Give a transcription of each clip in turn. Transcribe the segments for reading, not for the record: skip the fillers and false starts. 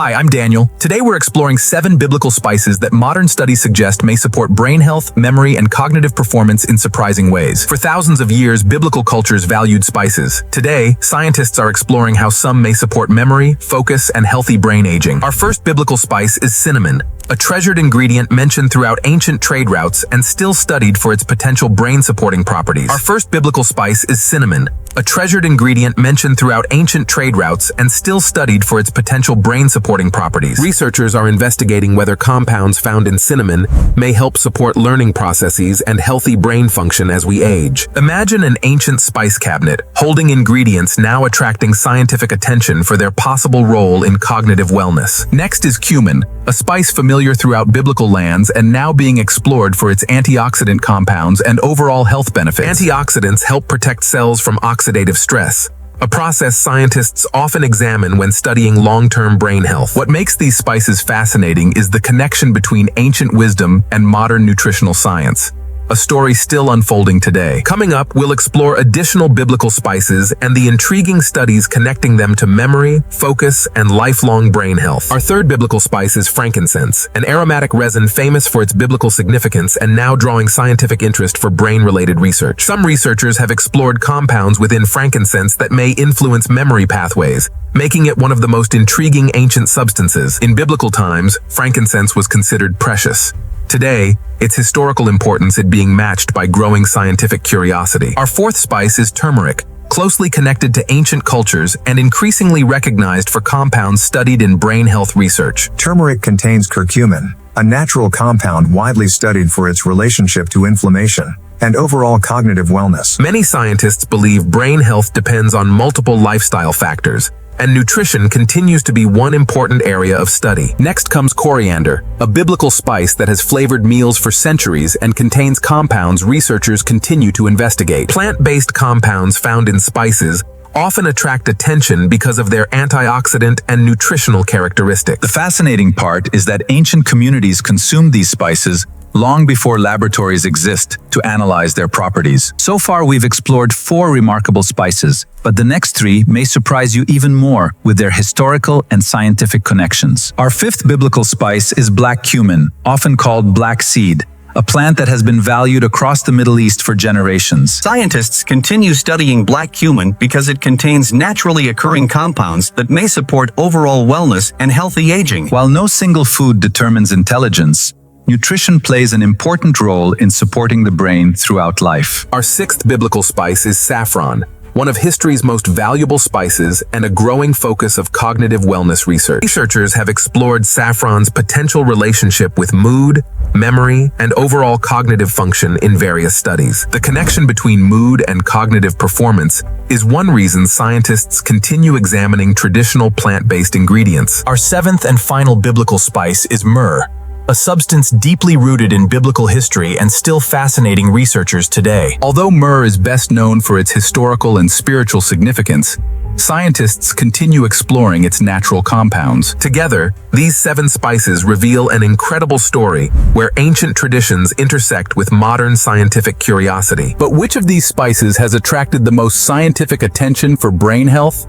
Hi, I'm Daniel. Today we're exploring 7 biblical spices that modern studies suggest may support brain health, memory, and cognitive performance in surprising ways. For thousands of years, biblical cultures valued spices. Today, scientists are exploring how some may support memory, focus, and healthy brain aging. Our first biblical spice is cinnamon, a treasured ingredient mentioned throughout ancient trade routes and still studied for its potential brain-supporting properties. Our first biblical spice is cinnamon, a treasured ingredient mentioned throughout ancient trade routes and still studied for its potential brain-supporting properties. Researchers are investigating whether compounds found in cinnamon may help support learning processes and healthy brain function as we age. Imagine an ancient spice cabinet holding ingredients now attracting scientific attention for their possible role in cognitive wellness. Next is cumin, a spice familiar throughout biblical lands and now being explored for its antioxidant compounds and overall health benefits. Antioxidants help protect cells from oxidative stress, a process scientists often examine when studying long-term brain health. What makes these spices fascinating is the connection between ancient wisdom and modern nutritional science, a story still unfolding today. Coming up, we'll explore additional biblical spices and the intriguing studies connecting them to memory, focus, and lifelong brain health. Our third biblical spice is frankincense, an aromatic resin famous for its biblical significance and now drawing scientific interest for brain-related research. Some researchers have explored compounds within frankincense that may influence memory pathways, making it one of the most intriguing ancient substances. In biblical times, frankincense was considered precious. Today, its historical importance is being matched by growing scientific curiosity. Our fourth spice is turmeric, closely connected to ancient cultures and increasingly recognized for compounds studied in brain health research. Turmeric contains curcumin, a natural compound widely studied for its relationship to inflammation and overall cognitive wellness. Many scientists believe brain health depends on multiple lifestyle factors, and nutrition continues to be one important area of study. Next comes coriander, a biblical spice that has flavored meals for centuries and contains compounds researchers continue to investigate. Plant-based compounds found in spices often attract attention because of their antioxidant and nutritional characteristics. The fascinating part is that ancient communities consumed these spices long before laboratories exist to analyze their properties. So far, we've explored 4 remarkable spices, but the next 3 may surprise you even more with their historical and scientific connections. Our 5th biblical spice is black cumin, often called black seed, a plant that has been valued across the Middle East for generations. Scientists continue studying black cumin because it contains naturally occurring compounds that may support overall wellness and healthy aging. While no single food determines intelligence, nutrition plays an important role in supporting the brain throughout life. Our 6th biblical spice is saffron, one of history's most valuable spices and a growing focus of cognitive wellness research. Researchers have explored saffron's potential relationship with mood, memory, and overall cognitive function in various studies. The connection between mood and cognitive performance is one reason scientists continue examining traditional plant-based ingredients. Our 7th and final biblical spice is myrrh, a substance deeply rooted in biblical history and still fascinating researchers today. Although myrrh is best known for its historical and spiritual significance, scientists continue exploring its natural compounds. Together, these 7 spices reveal an incredible story where ancient traditions intersect with modern scientific curiosity. But which of these spices has attracted the most scientific attention for brain health?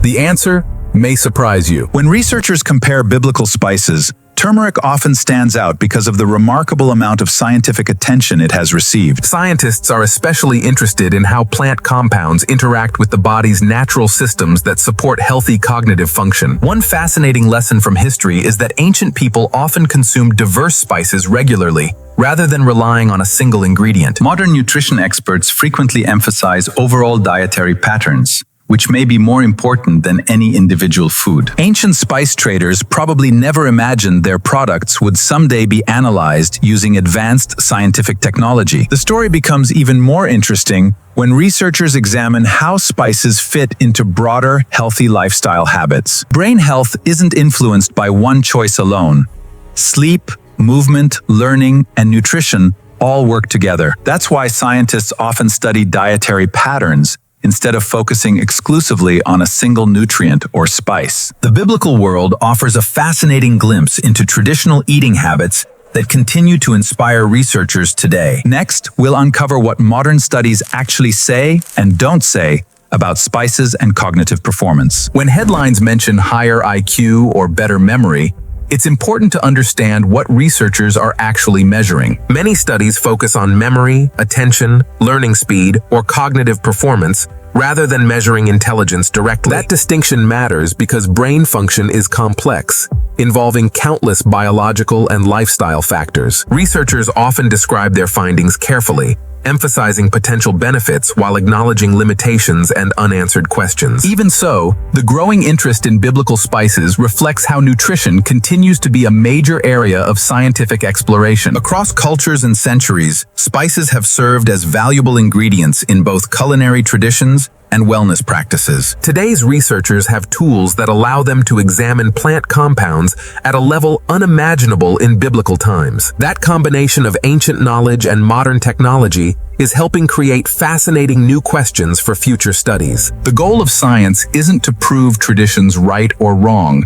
The answer may surprise you. When researchers compare biblical spices, turmeric often stands out because of the remarkable amount of scientific attention it has received. Scientists are especially interested in how plant compounds interact with the body's natural systems that support healthy cognitive function. One fascinating lesson from history is that ancient people often consumed diverse spices regularly, rather than relying on a single ingredient. Modern nutrition experts frequently emphasize overall dietary patterns, which may be more important than any individual food. Ancient spice traders probably never imagined their products would someday be analyzed using advanced scientific technology. The story becomes even more interesting when researchers examine how spices fit into broader, healthy lifestyle habits. Brain health isn't influenced by one choice alone. Sleep, movement, learning, and nutrition all work together. That's why scientists often study dietary patterns instead of focusing exclusively on a single nutrient or spice. The biblical world offers a fascinating glimpse into traditional eating habits that continue to inspire researchers today. Next, we'll uncover what modern studies actually say and don't say about spices and cognitive performance. When headlines mention higher IQ or better memory, it's important to understand what researchers are actually measuring. Many studies focus on memory, attention, learning speed, or cognitive performance, rather than measuring intelligence directly. That distinction matters because brain function is complex, involving countless biological and lifestyle factors. Researchers often describe their findings carefully, emphasizing potential benefits while acknowledging limitations and unanswered questions. Even so, the growing interest in biblical spices reflects how nutrition continues to be a major area of scientific exploration. Across cultures and centuries, spices have served as valuable ingredients in both culinary traditions and wellness practices. Today's researchers have tools that allow them to examine plant compounds at a level unimaginable in biblical times. That combination of ancient knowledge and modern technology is helping create fascinating new questions for future studies. The goal of science isn't to prove traditions right or wrong.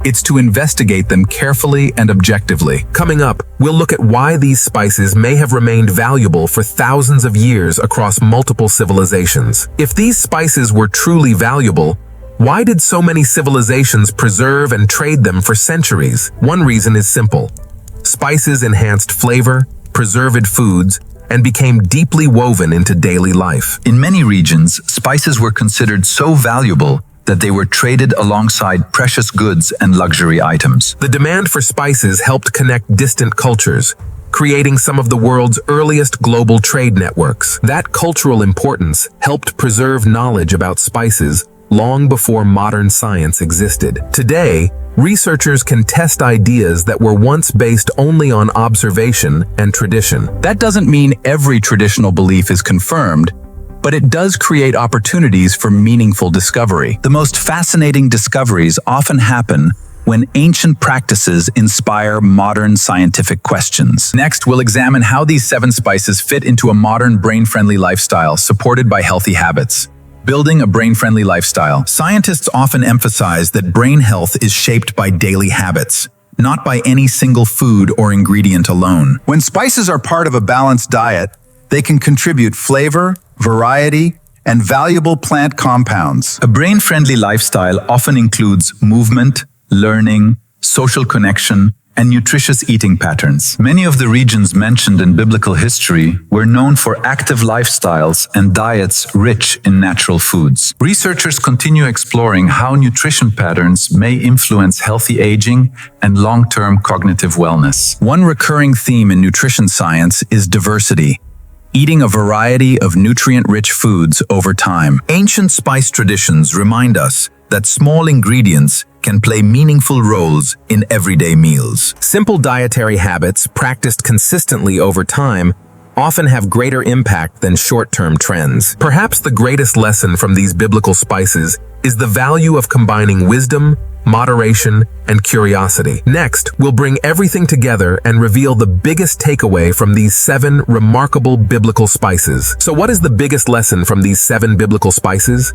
It's to investigate them carefully and objectively. Coming up, we'll look at why these spices may have remained valuable for thousands of years across multiple civilizations. If these spices were truly valuable, why did so many civilizations preserve and trade them for centuries? One reason is simple. Spices enhanced flavor, preserved foods, and became deeply woven into daily life. In many regions, spices were considered so valuable that they were traded alongside precious goods and luxury items. The demand for spices helped connect distant cultures, creating some of the world's earliest global trade networks. That cultural importance helped preserve knowledge about spices long before modern science existed. Today, researchers can test ideas that were once based only on observation and tradition. That doesn't mean every traditional belief is confirmed, but it does create opportunities for meaningful discovery. The most fascinating discoveries often happen when ancient practices inspire modern scientific questions. Next, we'll examine how these 7 spices fit into a modern brain-friendly lifestyle supported by healthy habits. Building a brain-friendly lifestyle. Scientists often emphasize that brain health is shaped by daily habits, not by any single food or ingredient alone. When spices are part of a balanced diet, they can contribute flavor, variety, and valuable plant compounds. A brain-friendly lifestyle often includes movement, learning, social connection, and nutritious eating patterns. Many of the regions mentioned in biblical history were known for active lifestyles and diets rich in natural foods. Researchers continue exploring how nutrition patterns may influence healthy aging and long-term cognitive wellness. One recurring theme in nutrition science is diversity. Eating a variety of nutrient-rich foods over time. Ancient spice traditions remind us that small ingredients can play meaningful roles in everyday meals. Simple dietary habits practiced consistently over time often have greater impact than short-term trends. Perhaps the greatest lesson from these biblical spices is the value of combining wisdom, moderation, and curiosity. Next, we'll bring everything together and reveal the biggest takeaway from these 7 remarkable biblical spices. So what is the biggest lesson from these 7 biblical spices?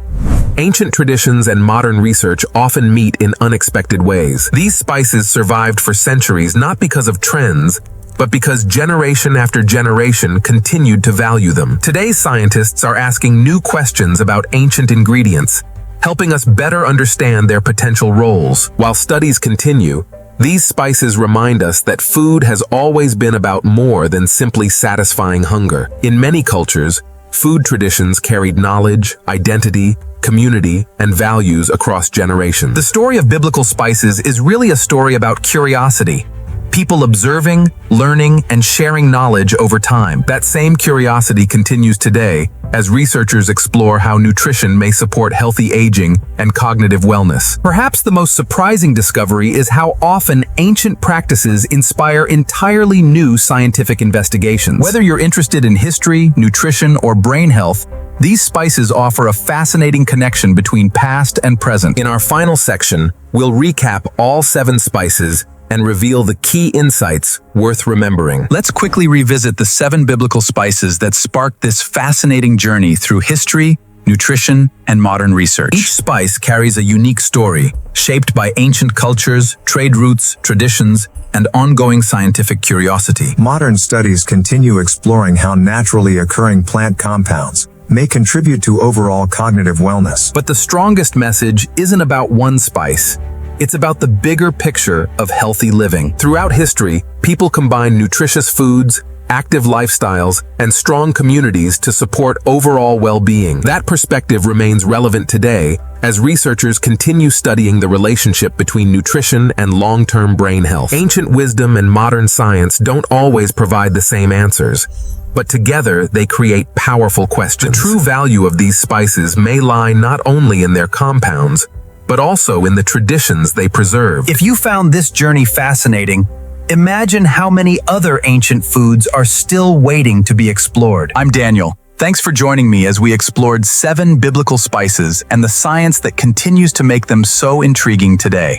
Ancient traditions and modern research often meet in unexpected ways. These spices survived for centuries not because of trends, but because generation after generation continued to value them. Today's scientists are asking new questions about ancient ingredients, helping us better understand their potential roles. While studies continue, these spices remind us that food has always been about more than simply satisfying hunger. In many cultures, food traditions carried knowledge, identity, community, and values across generations. The story of biblical spices is really a story about curiosity. People observing, learning, and sharing knowledge over time. That same curiosity continues today as researchers explore how nutrition may support healthy aging and cognitive wellness. Perhaps the most surprising discovery is how often ancient practices inspire entirely new scientific investigations. Whether you're interested in history, nutrition, or brain health, these spices offer a fascinating connection between past and present. In our final section, we'll recap all 7 spices and reveal the key insights worth remembering. Let's quickly revisit the 7 biblical spices that sparked this fascinating journey through history, nutrition, and modern research. Each spice carries a unique story, shaped by ancient cultures, trade routes, traditions, and ongoing scientific curiosity. Modern studies continue exploring how naturally occurring plant compounds, may contribute to overall cognitive wellness. But the strongest message isn't about one spice. It's about the bigger picture of healthy living. Throughout history, people combined nutritious foods, active lifestyles, and strong communities to support overall well-being. That perspective remains relevant today as researchers continue studying the relationship between nutrition and long-term brain health. Ancient wisdom and modern science don't always provide the same answers, but together they create powerful questions. The true value of these spices may lie not only in their compounds, but also in the traditions they preserve. If you found this journey fascinating, imagine how many other ancient foods are still waiting to be explored. I'm Daniel. Thanks for joining me as we explored 7 biblical spices and the science that continues to make them so intriguing today.